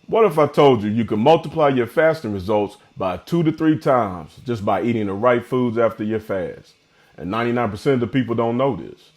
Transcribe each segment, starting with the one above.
What if I told you you can multiply your fasting results by 2 to 3 times just by eating the right foods after your fast? And 99% of the people don't know this.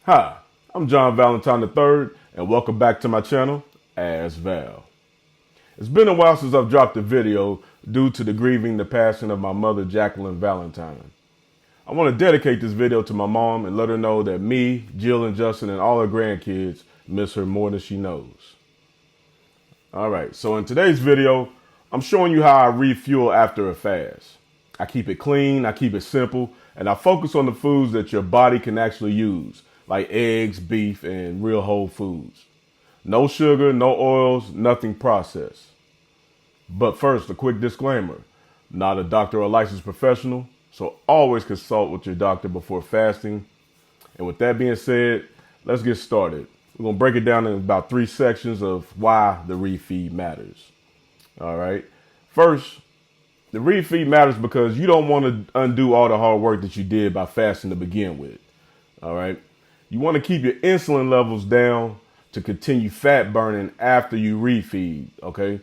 Hi, I'm John Valentine III, and welcome back to my channel, As Val. It's been a while since I've dropped a video due to the grieving the passing of my mother, Jacqueline Valentine. I want to dedicate this video to my mom and let her know that me, Jill, and Justin, and all her grandkids miss her more than she knows. Alright, so in today's video, I'm showing you how I refuel after a fast. I keep it clean, I keep it simple, and I focus on the foods that your body can actually use, like eggs, beef, and real whole foods. No sugar, no oils, nothing processed. But first, a quick disclaimer. I'm not a doctor or licensed professional, so always consult with your doctor before fasting. And with that being said, let's get started. We're going to break it down in about 3 sections of why the refeed matters. All right. First, the refeed matters because you don't want to undo all the hard work that you did by fasting to begin with. All right. You want to keep your insulin levels down to continue fat burning after you refeed. OK,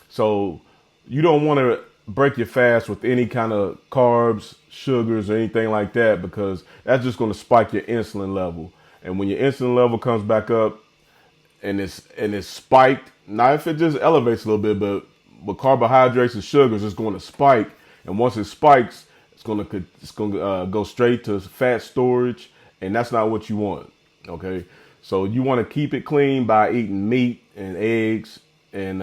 so you don't want to break your fast with any kind of carbs, sugars, or anything like that, because that's just going to spike your insulin level. And when your insulin level comes back up and it's spiked, not if it just elevates a little bit, but with carbohydrates and sugars, it's going to spike. And once it spikes, it's going to go straight to fat storage, and that's not what you want. Okay, so you want to keep it clean by eating meat and eggs, and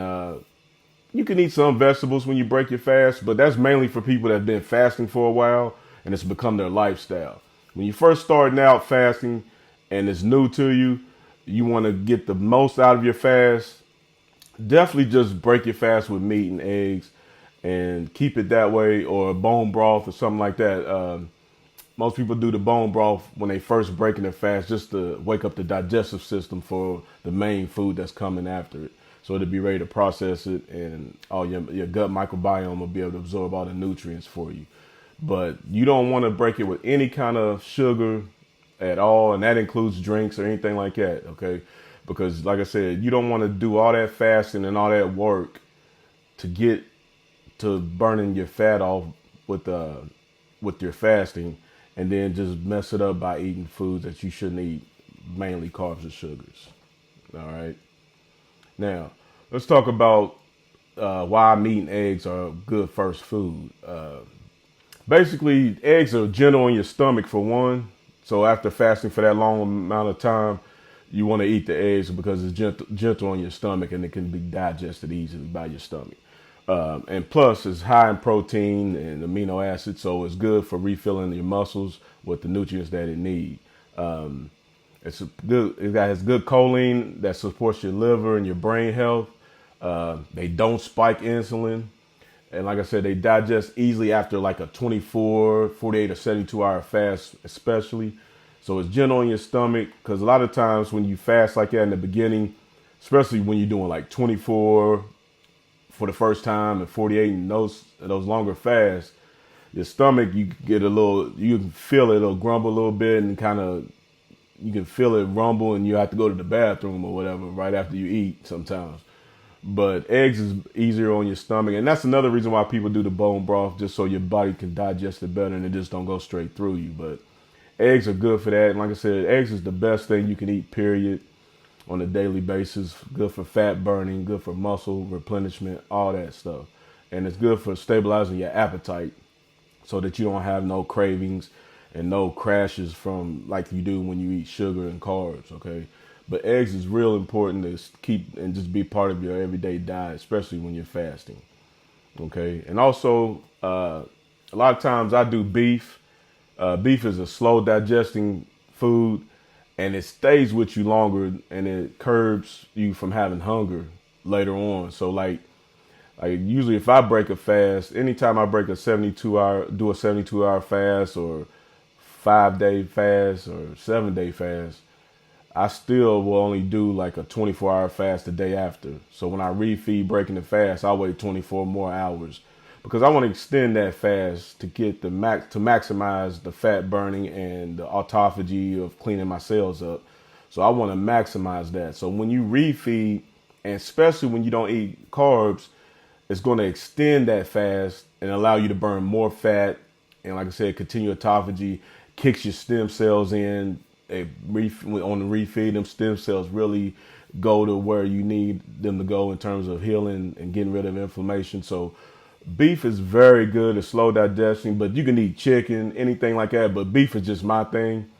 you can eat some vegetables when you break your fast, but that's mainly for people that have been fasting for a while and it's become their lifestyle. When you first starting out fasting and it's new to you, you want to get the most out of your fast. Definitely just break your fast with meat and eggs and keep it that way, or bone broth or something like that. Most people do the bone broth when they first breaking their fast just to wake up the digestive system for the main food that's coming after it. So it'll be ready to process it, and all your gut microbiome will be able to absorb all the nutrients for you. But you don't want to break it with any kind of sugar at all, and that includes drinks or anything like that, okay? Because like I said, you don't want to do all that fasting and all that work to get to burning your fat off with your fasting, and then just mess it up by eating foods that you shouldn't eat, mainly carbs and sugars. All right. Now, let's talk about why meat and eggs are good first food. Basically, eggs are gentle on your stomach for one. So after fasting for that long amount of time, you want to eat the eggs because it's gentle on your stomach and it can be digested easily by your stomach. And plus, it's high in protein and amino acids, so it's good for refilling your muscles with the nutrients that it needs. It's good. It has good choline that supports your liver and your brain health. They don't spike insulin. And like I said, they digest easily after like a 24, 48, or 72-hour fast, especially. So it's gentle on your stomach, because a lot of times when you fast like that in the beginning, especially when you're doing like 24 for the first time and 48 and those longer fasts, your stomach, you can feel it, it'll grumble a little bit, and you can feel it rumble, and you have to go to the bathroom or whatever right after you eat sometimes. But eggs is easier on your stomach, and that's another reason why people do the bone broth, just so your body can digest it better and it just don't go straight through you. But eggs are good for that. And like I said, eggs is the best thing you can eat, period, on a daily basis. Good for fat burning, good for muscle replenishment, all that stuff. And it's good for stabilizing your appetite so that you don't have no cravings and no crashes from like you do when you eat sugar and carbs, okay? But eggs is real important to keep and just be part of your everyday diet, especially when you're fasting, okay? And also, a lot of times I do beef. Beef is a slow digesting food, and it stays with you longer, and it curbs you from having hunger later on. So like usually if I break a fast, anytime I break do a 72-hour fast or 5-day fast or 7-day fast, I still will only do like a 24-hour fast the day after. So when I refeed breaking the fast, I'll wait 24 more hours because I want to extend that fast to get to maximize the fat burning and the autophagy of cleaning my cells up. So I want to maximize that. So when you refeed, And especially when you don't eat carbs, it's going to extend that fast and allow you to burn more fat. And like I said, continue autophagy, kicks your stem cells in. On the refeed, them stem cells really go to where you need them to go in terms of healing and getting rid of inflammation. So beef is very good at slow digestion, but you can eat chicken, anything like that. But beef is just my thing.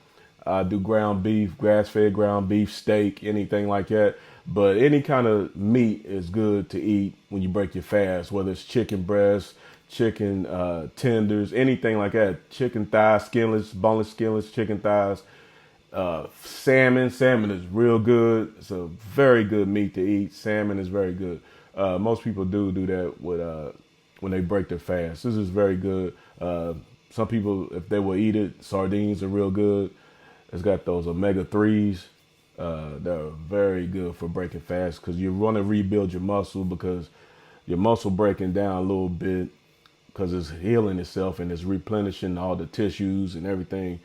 I do ground beef, grass-fed ground beef, steak, anything like that. But any kind of meat is good to eat when you break your fast, whether it's chicken breast, chicken tenders, anything like that. Chicken thighs, skinless, boneless, skinless chicken thighs. Salmon is real good. It's a very good meat to eat. Salmon is very good. Most people do that with when they break their fast. This is very good. Some people, if they will eat it, sardines are real good. It's got those omega-3s that are very good for breaking fast, because you want to rebuild your muscle, because your muscle breaking down a little bit because it's healing itself and it's replenishing all the tissues and everything.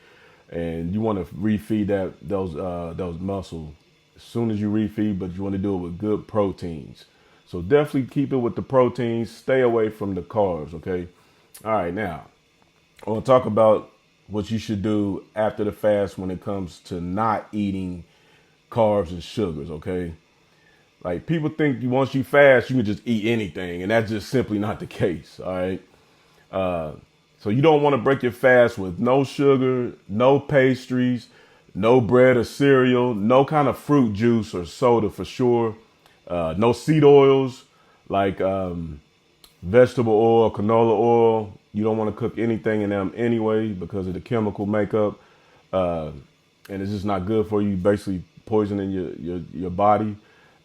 And you want to refeed those muscles as soon as you refeed, but you want to do it with good proteins. So definitely keep it with the proteins. Stay away from the carbs, okay? All right, now I want to talk about what you should do after the fast when it comes to not eating carbs and sugars, okay? Like, people think once you fast, you can just eat anything, and that's just simply not the case, all right? So you don't want to break your fast with no sugar, no pastries, no bread or cereal, no kind of fruit juice or soda for sure, no seed oils like vegetable oil, canola oil. You don't want to cook anything in them anyway because of the chemical makeup, and it's just not good for you. Basically poisoning your body.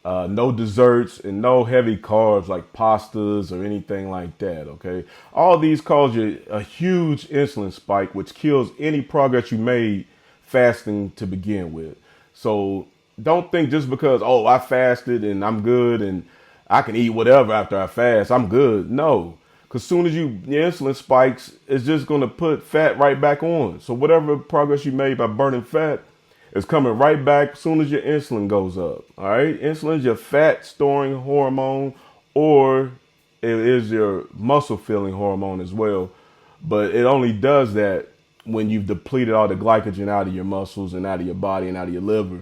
No desserts and no heavy carbs like pastas or anything like that, okay? All these cause you a huge insulin spike, which kills any progress you made fasting to begin with. So don't think just because, oh, I fasted and I'm good and I can eat whatever after I fast, I'm good. No, because soon as your insulin spikes, it's just going to put fat right back on. So whatever progress you made by burning fat, it's coming right back as soon as your insulin goes up. All right. Insulin is your fat storing hormone, or it is your muscle filling hormone as well. But it only does that when you've depleted all the glycogen out of your muscles and out of your body and out of your liver.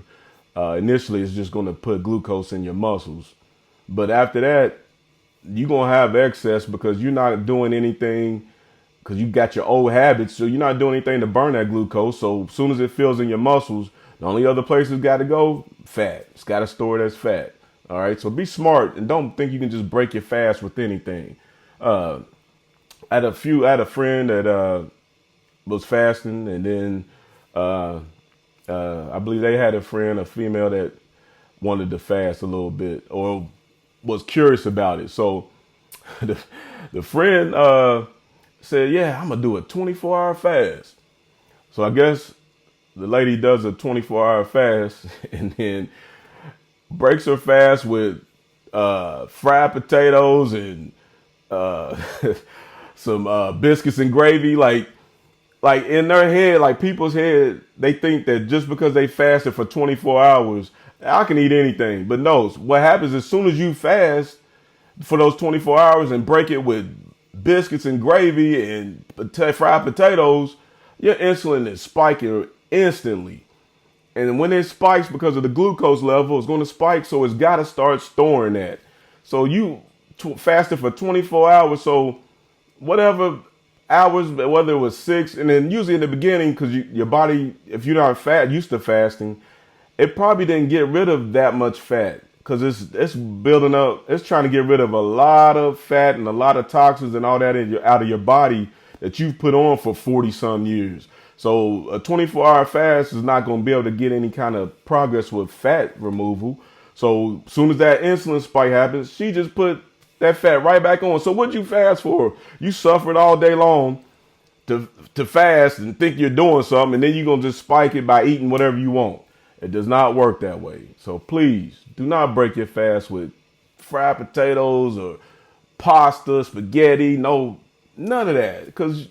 Initially, it's just going to put glucose in your muscles. But after that, you're going to have excess because you're not doing anything, because you got your old habits. So you're not doing anything to burn that glucose. So as soon as it fills in your muscles, the only other place it's got to go, fat. It's got to store it as fat. All right. So be smart and don't think you can just break your fast with anything. I had a friend that was fasting, and then I believe they had a female that wanted to fast a little bit or was curious about it. So the friend said, yeah, I'm going to do a 24-hour fast. So I guess the lady does a 24-hour fast and then breaks her fast with fried potatoes and some biscuits and gravy. Like in their head, like people's head, they think that just because they fasted for 24 hours, I can eat anything. But no, what happens as soon as you fast for those 24 hours and break it with biscuits and gravy and fried potatoes, your insulin is spiking instantly. And when it spikes because of the glucose level, it's going to spike. So it's got to start storing that. So you fasted for 24 hours. So whatever hours, whether it was 6, and then usually in the beginning, because your body, if you're not used to fasting, it probably didn't get rid of that much fat because it's building up. It's trying to get rid of a lot of fat and a lot of toxins and all that out of your body that you've put on for 40 some years. So a 24-hour fast is not going to be able to get any kind of progress with fat removal. So as soon as that insulin spike happens, she just put that fat right back on. So what'd you fast for? You suffered all day long to fast and think you're doing something, and then you're going to just spike it by eating whatever you want. It does not work that way. So please do not break your fast with fried potatoes or pasta, spaghetti. No, none of that. Because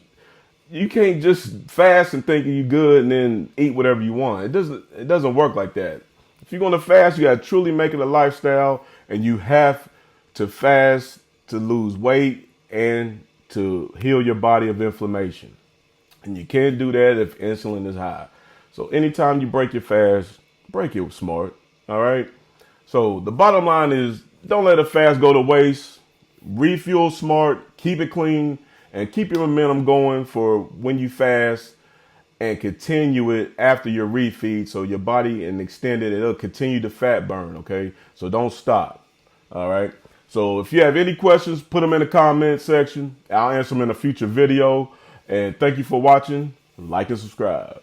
you can't just fast and think you're good and then eat whatever you want. It doesn't work like that. If you're going to fast, you got to truly make it a lifestyle And you have to fast to lose weight and to heal your body of inflammation. And you can't do that if insulin is high. So anytime you break your fast, break it smart. All right. So the bottom line is, don't let a fast go to waste. Refuel smart, keep it clean, and keep your momentum going for when you fast, and continue it after your refeed, so your body and extend it, it'll continue the fat burn. Okay. So don't stop. All right. So if you have any questions, put them in the comment section. I'll answer them in a future video. And thank you for watching. Like and subscribe.